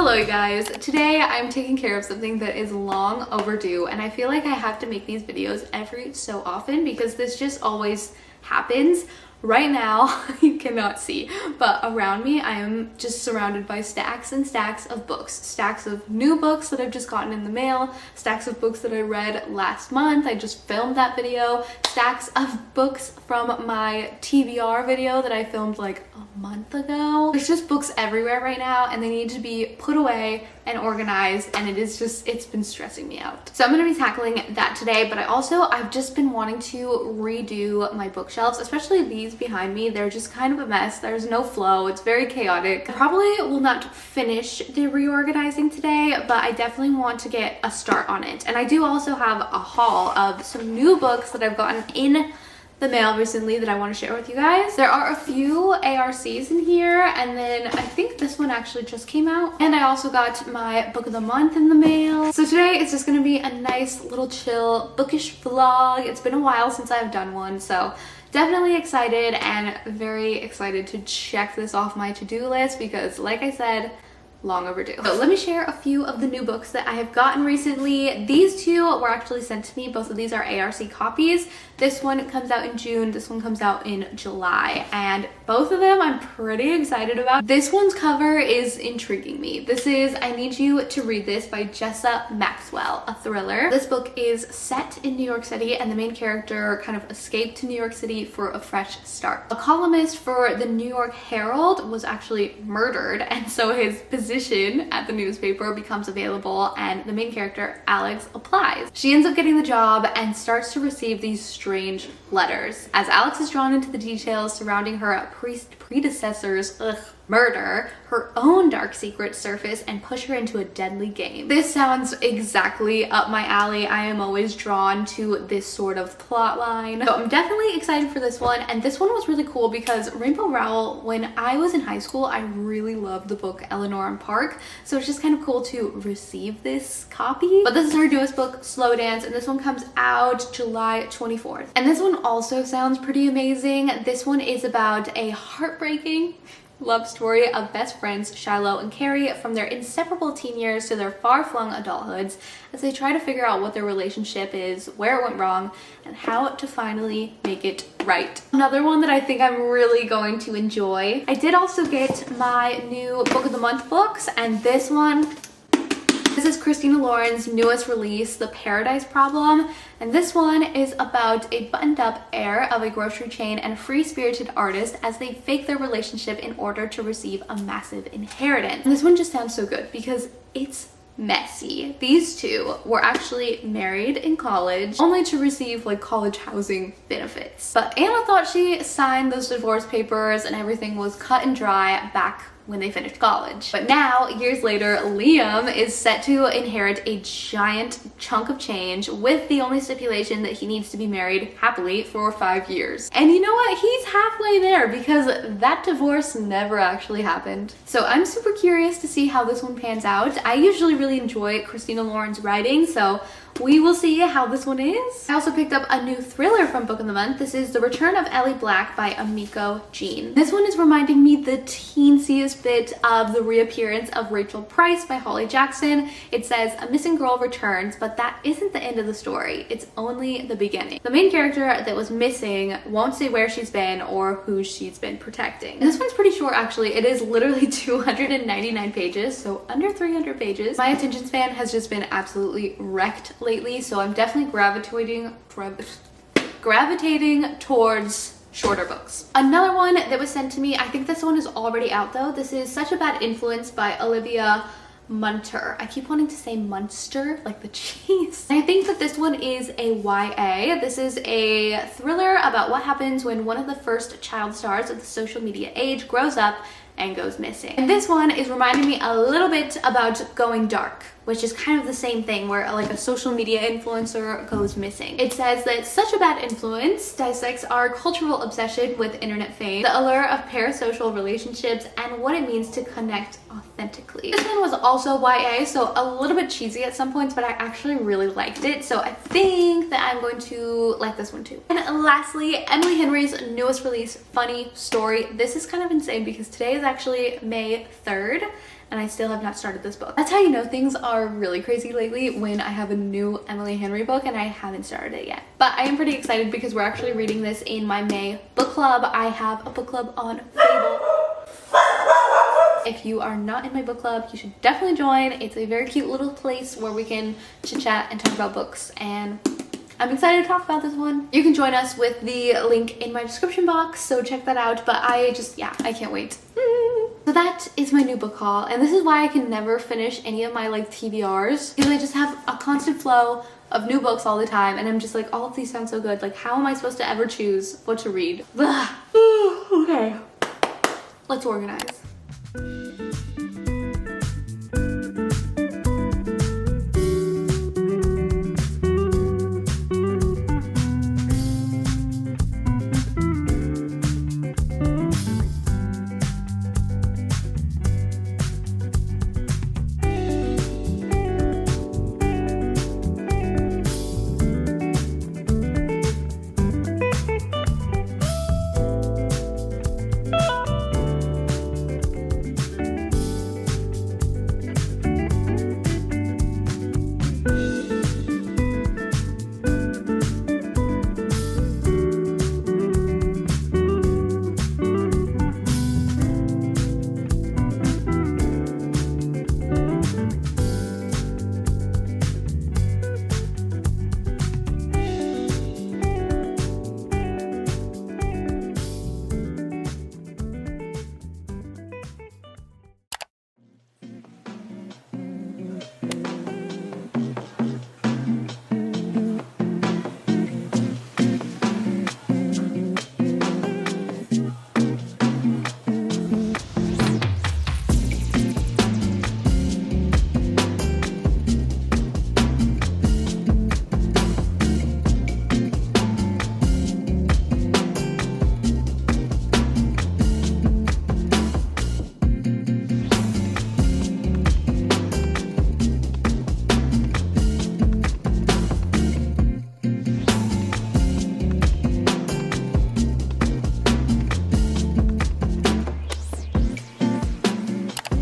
Hello you guys. Today I'm taking care of something that is long overdue, and I feel like I have to make these videos every so often because this just always happens. Right now, you cannot see, but around me I am just surrounded by stacks and stacks of books. Stacks of new books that I've just gotten in the mail, stacks of books that I read last month. I just filmed that video. Stacks of books from my TBR video that I filmed like a month ago. There's just books everywhere right now and they need to be put away and organized, and it's been stressing me out. So I'm gonna be tackling that today, but I've just been wanting to redo my bookshelves, especially these behind me. They're just kind of a mess. There's no flow. It's very chaotic. I probably will not finish the reorganizing today, but I definitely want to get a start on it. And I do also have a haul of some new books that I've gotten in the mail recently that I want to share with you guys. There are a few ARCs in here, and then I think this one actually just came out. And I also got my book of the month in the mail. So today it's just gonna be a nice little chill bookish vlog. It's been a while since I've done one, so definitely excited and very excited to check this off my to-do list because, like I said, long overdue. So let me share a few of the new books that I have gotten recently. These two were actually sent to me. Both of these are ARC copies. This one comes out in June, this one comes out in July, and both of them I'm pretty excited about. This one's cover is intriguing me. This is I Need You to Read This by Jessa Maxwell, a thriller. This book is set in New York City, and the main character kind of escaped to New York City for a fresh start. A columnist for the New York Herald was actually murdered, and so his position at the newspaper becomes available, and the main character, Alex, applies. She ends up getting the job and starts to receive these strange letters. As Alex is drawn into the details surrounding her predecessor's murder, her own dark secrets surface and push her into a deadly game. This sounds exactly up my alley. I am always drawn to this sort of plot line. So I'm definitely excited for this one, and this one was really cool because Rainbow Rowell, when I was in high school, I really loved the book Eleanor and Park, so it's just kind of cool to receive this copy. But this is her newest book, Slow Dance, and this one comes out July 24th. And this one also sounds pretty amazing. This one is about a heartbreaking love story of best friends Shiloh and Carrie from their inseparable teen years to their far-flung adulthoods as they try to figure out what their relationship is, where it went wrong, and how to finally make it right. Another one that I think I'm really going to enjoy. I did also get my new Book of the Month books, and this is Christina Lauren's newest release, The Paradise Problem, and this one is about a buttoned-up heir of a grocery chain and a free-spirited artist as they fake their relationship in order to receive a massive inheritance. And this one just sounds so good because it's messy. These two were actually married in college only to receive like college housing benefits. But Anna thought she signed those divorce papers and everything was cut and dry back when they finished college. But now, years later, Liam is set to inherit a giant chunk of change with the only stipulation that he needs to be married happily for 5 years. And you know what? He's halfway there because that divorce never actually happened. So I'm super curious to see how this one pans out. I usually really enjoy Christina Lauren's writing, so we will see how this one is. I also picked up a new thriller from Book of the Month. This is The Return of Ellie Black by Amiko Jean. This one is reminding me the teensiest bit of the reappearance of Rachel Price by Holly Jackson. It says, a missing girl returns, but that isn't the end of the story. It's only the beginning. The main character that was missing won't say where she's been or who she's been protecting. And this one's pretty short actually. It is literally 299 pages, so under 300 pages. My attention span has just been absolutely wrecked lately, so I'm definitely gravitating towards shorter books. Another one that was sent to me, I think this one is already out though. This is Such a Bad Influence by Olivia Munter. I keep wanting to say Munster, like the cheese. And I think that this one is a YA. This is a thriller about what happens when one of the first child stars of the social media age grows up and goes missing. And this one is reminding me a little bit about Going Dark, which is kind of the same thing where like a social media influencer goes missing. It says that Such a Bad Influence dissects our cultural obsession with internet fame, the allure of parasocial relationships, and what it means to connect authentically. This one was also YA, so a little bit cheesy at some points, but I actually really liked it, so I think that I'm going to like this one too. And lastly, Emily Henry's newest release, Funny Story. This is kind of insane because today is actually May 3rd, and I still have not started this book. That's how you know things are really crazy lately, when I have a new Emily Henry book and I haven't started it yet. But I am pretty excited because we're actually reading this in my May book club. I have a book club on Fable. If you are not in my book club, you should definitely join. It's a very cute little place where we can chit chat and talk about books, and I'm excited to talk about this one. You can join us with the link in my description box, so check that out. But I can't wait. So that is my new book haul, and this is why I can never finish any of my like TBRs, because I just have a constant flow of new books all the time, and I'm just like, all of these sound so good. Like, how am I supposed to ever choose what to read? Okay, let's organize.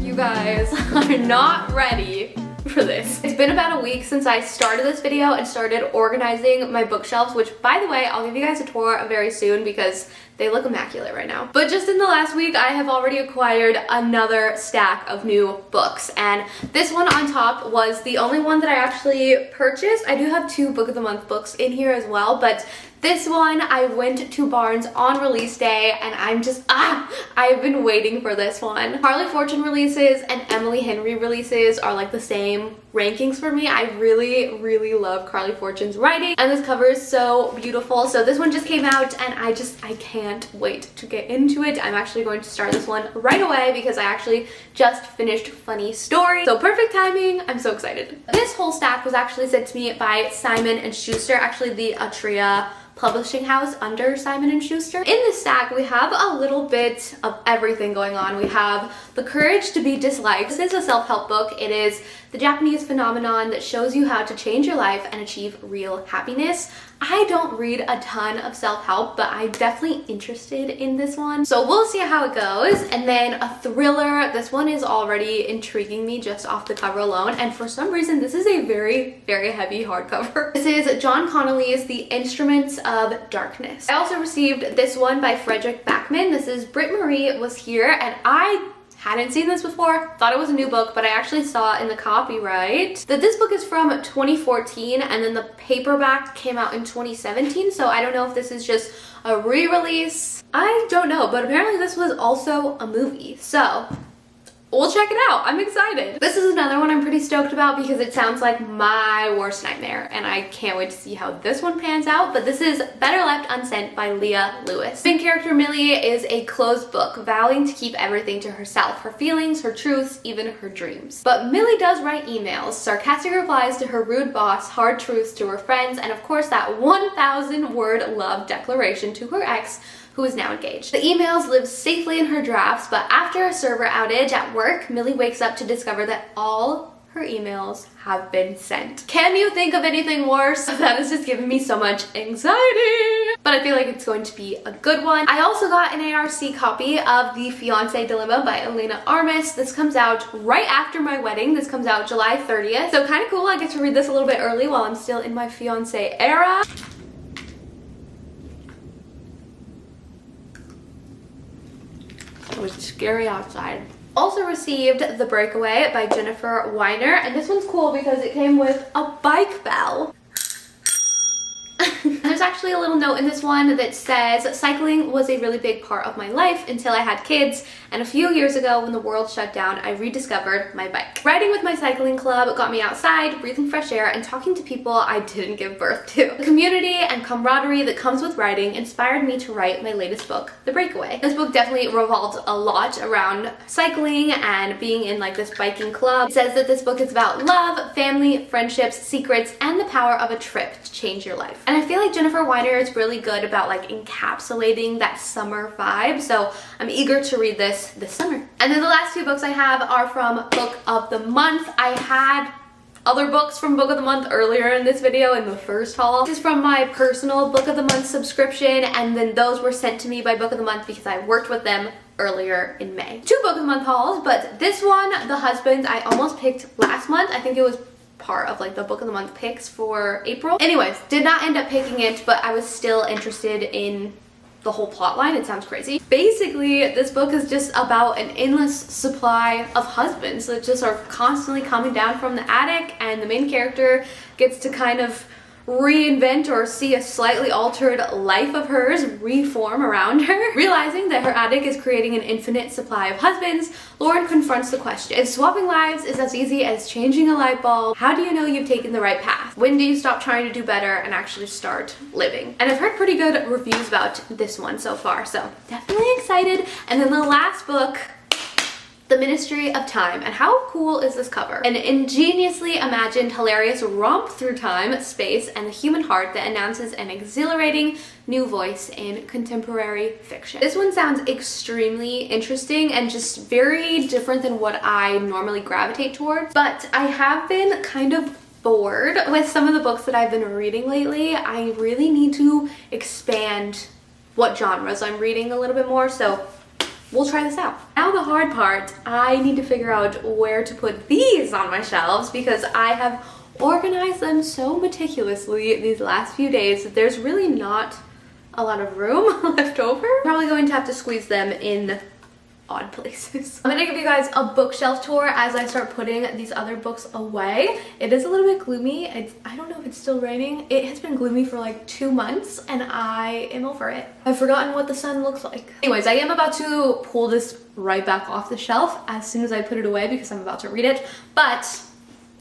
You guys are not ready for this. It's been about a week since I started this video and started organizing my bookshelves, which, by the way, I'll give you guys a tour very soon because they look immaculate right now. But just in the last week, I have already acquired another stack of new books, and this one on top was the only one that I actually purchased. I do have 2 Book of the Month books in here as well, but this one I went to Barnes on release day, and I've been waiting for this one. Harley Fortune releases and Emily Henry releases are like the same rankings for me. I really love Carly Fortune's writing, and this cover is so beautiful. So this one just came out, and I can't wait to get into it. I'm actually going to start this one right away because I actually just finished Funny Story. So perfect timing. I'm so excited. This whole stack was actually sent to me by Simon & Schuster, actually the Atria publishing house under Simon & Schuster. In this stack, we have a little bit of everything going on. We have The Courage to Be Disliked. This is a self-help book. It is the Japanese phenomenon that shows you how to change your life and achieve real happiness. I don't read a ton of self-help, but I'm definitely interested in this one. So we'll see how it goes. And then a thriller. This one is already intriguing me just off the cover alone. And for some reason, this is a very heavy hardcover. This is John Connolly's The Instruments of Darkness. I also received this one by Frederick Backman. This is Britt Marie Was Here, and I hadn't seen this before, thought it was a new book, but I actually saw in the copyright that this book is from 2014, and then the paperback came out in 2017, so I don't know if this is just a re-release. I don't know, but apparently this was also a movie, so we'll check it out. I'm excited. This is another one I'm pretty stoked about because it sounds like my worst nightmare, and I can't wait to see how this one pans out. But this is Better Left Unsent by Leah Lewis. Main character Millie is a closed book, vowing to keep everything to herself, her feelings, her truths, even her dreams. But Millie does write emails, sarcastic replies to her rude boss, hard truths to her friends, and of course that 1,000-word love declaration to her ex, who is now engaged. The emails live safely in her drafts, but after a server outage at work, Millie wakes up to discover that all her emails have been sent. Can you think of anything worse? That has just given me so much anxiety. But I feel like it's going to be a good one. I also got an ARC copy of The Fiancé Dilemma by Elena Armis. This comes out right after my wedding. This comes out July 30th. So kind of cool. I get to read this a little bit early while I'm still in my fiancé era. It was scary outside. Also received The Breakaway by Jennifer Weiner, and this one's cool because it came with a bike bell. There's actually a little note in this one that says, cycling was a really big part of my life until I had kids, and a few years ago when the world shut down, I rediscovered my bike. Riding with my cycling club got me outside, breathing fresh air, and talking to people I didn't give birth to. The community and camaraderie that comes with riding inspired me to write my latest book, The Breakaway. This book definitely revolved a lot around cycling and being in like this biking club. It says that this book is about love, family, friendships, secrets, and the power of a trip to change your life. And I feel like Jennifer Weiner is really good about like encapsulating that summer vibe, so I'm eager to read this summer. And then the last two books I have are from Book of the Month. I had other books from Book of the Month earlier in this video in the first haul. This is from my personal Book of the Month subscription, and then those were sent to me by Book of the Month because I worked with them earlier in May. Two Book of the Month hauls, but this one, The Husband, I almost picked last month. I think it was part of like the Book of the Month picks for April. Anyways, did not end up picking it, but I was still interested in the whole plot line. It sounds crazy. Basically, this book is just about an endless supply of husbands that just are constantly coming down from the attic, and the main character gets to kind of reinvent or see a slightly altered life of hers reform around her. Realizing that her attic is creating an infinite supply of husbands, Lauren confronts the question: if swapping lives is as easy as changing a light bulb, how do you know you've taken the right path? When do you stop trying to do better and actually start living? And I've heard pretty good reviews about this one so far, so definitely excited. And then the last book, The Ministry of Time. And how cool is this cover? An ingeniously imagined, hilarious romp through time, space, and the human heart that announces an exhilarating new voice in contemporary fiction. This one sounds extremely interesting and just very different than what I normally gravitate towards, but I have been kind of bored with some of the books that I've been reading lately. I really need to expand what genres I'm reading a little bit more, so we'll try this out. Now the hard part, I need to figure out where to put these on my shelves because I have organized them so meticulously these last few days that there's really not a lot of room left over. I'm probably going to have to squeeze them in odd places. I'm gonna give you guys a bookshelf tour as I start putting these other books away. It is a little bit gloomy. I don't know if it's still raining. It has been gloomy for like 2 months and I am over it. I've forgotten what the sun looks like. Anyways, I am about to pull this right back off the shelf as soon as I put it away because I'm about to read it, but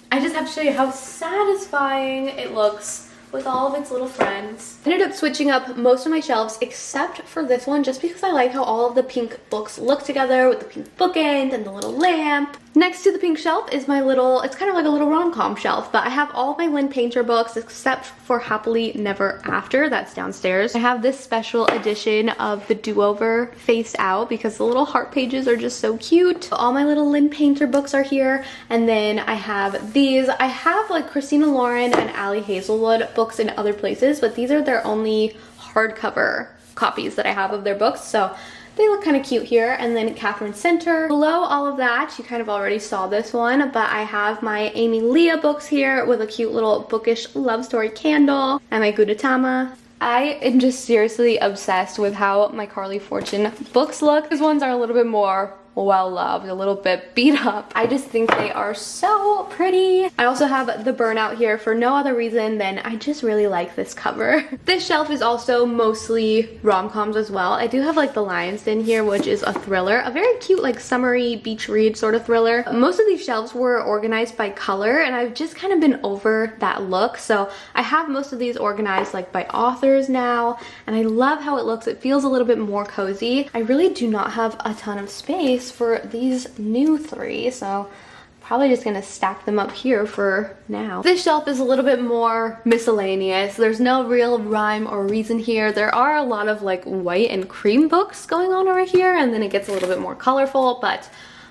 I just have to show you how satisfying it looks with all of its little friends. I ended up switching up most of my shelves except for this one just because I like how all of the pink books look together with the pink bookend and the little lamp. Next to the pink shelf is my little, it's kind of like a little rom-com shelf, but I have all my Lynn Painter books except for Happily Never After, that's downstairs. I have this special edition of The Do-Over Face Out because the little heart pages are just so cute. All my little Lynn Painter books are here, and then I have these. I have like Christina Lauren and Ali Hazelwood books in other places, but these are their only hardcover copies that I have of their books, so they look kind of cute here. And then Catherine Center. Below all of that, you kind of already saw this one, but I have my Amy Leah books here with a cute little bookish love story candle and my Gudetama. I am just seriously obsessed with how my Carly Fortune books look. These ones are a little bit more well-loved, a little bit beat up. I just think they are so pretty. I also have The Burnout here for no other reason than I just really like this cover. This shelf is also mostly rom-coms as well. I do have like The Lion's Den here, which is a thriller, a very cute like summery beach read sort of thriller. Most of these shelves were organized by color and I've just kind of been over that look, so I have most of these organized like by authors now, and I love how it looks. It feels a little bit more cozy. I really do not have a ton of space for these new three, so probably just gonna stack them up here for now. This shelf is a little bit more miscellaneous. There's no real rhyme or reason here. There are a lot of like white and cream books going on over here, and then it gets a little bit more colorful, but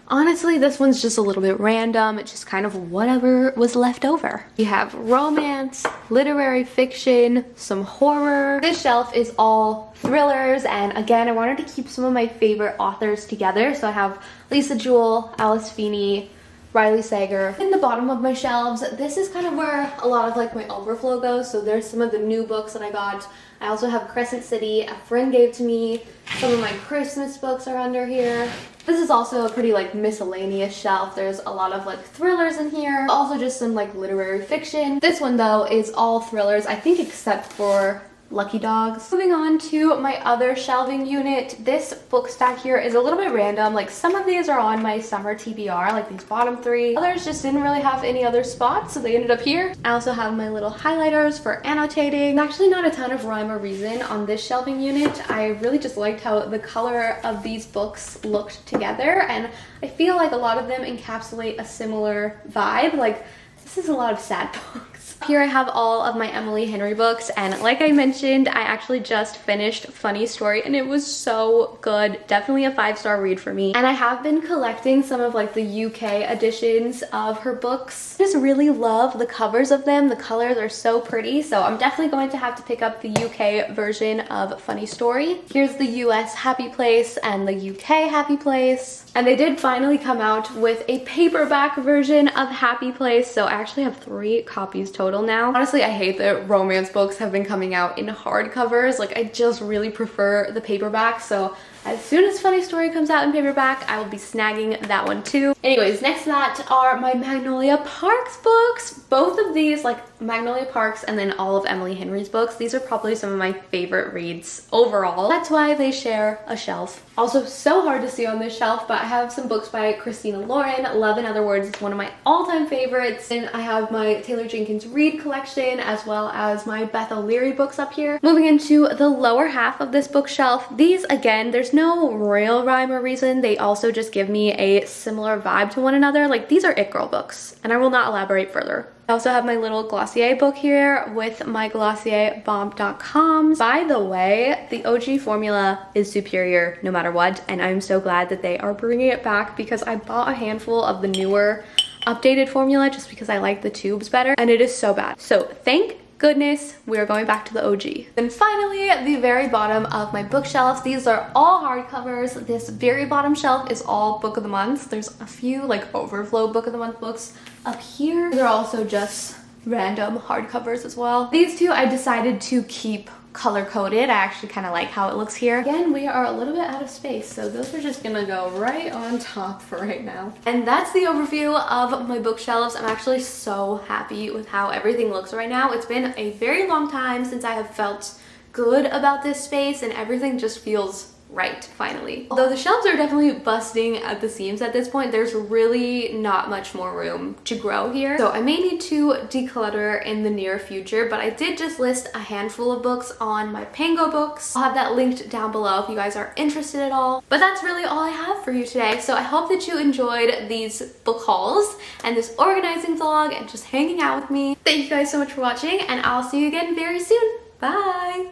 Honestly, this one's just a little bit random. It's just kind of whatever was left over. We have romance, literary fiction, some horror. This shelf is all thrillers, and again, I wanted to keep some of my favorite authors together. So I have Lisa Jewell, Alice Feeney, Riley Sager. In the bottom of my shelves, this is kind of where a lot of like my overflow goes. So there's some of the new books that I got. I also have Crescent City, a friend gave to me. Some of my Christmas books are under here. This is also a pretty like miscellaneous shelf. There's a lot of like thrillers in here. Also just some like literary fiction. This one though is all thrillers, I think except for Lucky Dogs. Moving on to my other shelving unit. This book stack here is a little bit random. Like some of these are on my summer TBR, like these bottom three. Others just didn't really have any other spots, so they ended up here. I also have my little highlighters for annotating. Actually not a ton of rhyme or reason on this shelving unit. I really just liked how the color of these books looked together, and I feel like a lot of them encapsulate a similar vibe. Like this is a lot of sad books. Here I have all of my Emily Henry books, and like I mentioned, I actually just finished Funny Story and it was so good. Definitely a 5-star read for me. And I have been collecting some of like the UK editions of her books. I just really love the covers of them. The colors are so pretty, so I'm definitely going to have to pick up the UK version of Funny Story. Here's the US Happy Place and the UK Happy Place. And they did finally come out with a paperback version of Happy Place, so I actually have 3 copies total now. Honestly, I hate that romance books have been coming out in hardcovers. Like, I just really prefer the paperback, so as soon as Funny Story comes out in paperback, I will be snagging that one too. Anyways, next to that are my Magnolia Parks books. Both of these, like Magnolia Parks and then all of Emily Henry's books, these are probably some of my favorite reads overall. That's why they share a shelf. Also, so hard to see on this shelf, but I have some books by Christina Lauren. Love in Other Words is one of my all-time favorites. And I have my Taylor Jenkins Reid collection, as well as my Beth O'Leary books up here. Moving into the lower half of this bookshelf, these, again, there's no real rhyme or reason. They also just give me a similar vibe to one another. Like, these are It Girl books, and I will not elaborate further. I also have my little Glossier book here with my Glossier Bomb.com. By the way, the OG formula is superior no matter what, and I'm so glad that they are bringing it back because I bought a handful of the newer updated formula just because I like the tubes better, and it is so bad. So thank goodness we are going back to the OG. Then finally, the very bottom of my bookshelves. These are all hardcovers. This very bottom shelf is all book of the month. There's a few like overflow book of the month books up here. They're also just random hardcovers as well. These two I decided to keep color coded. I actually kind of like how it looks here. Again, we are a little bit out of space, so those are just gonna go right on top for right now. And that's the overview of my bookshelves. I'm actually so happy with how everything looks right now. It's been a very long time since I have felt good about this space, and everything just feels right finally. Although the shelves are definitely busting at the seams at this point, there's really not much more room to grow here. So I may need to declutter in the near future, but I did just list a handful of books on my Pango Books. I'll have that linked down below if you guys are interested at all. But that's really all I have for you today. So I hope that you enjoyed these book hauls and this organizing vlog and just hanging out with me. Thank you guys so much for watching, and I'll see you again very soon. Bye!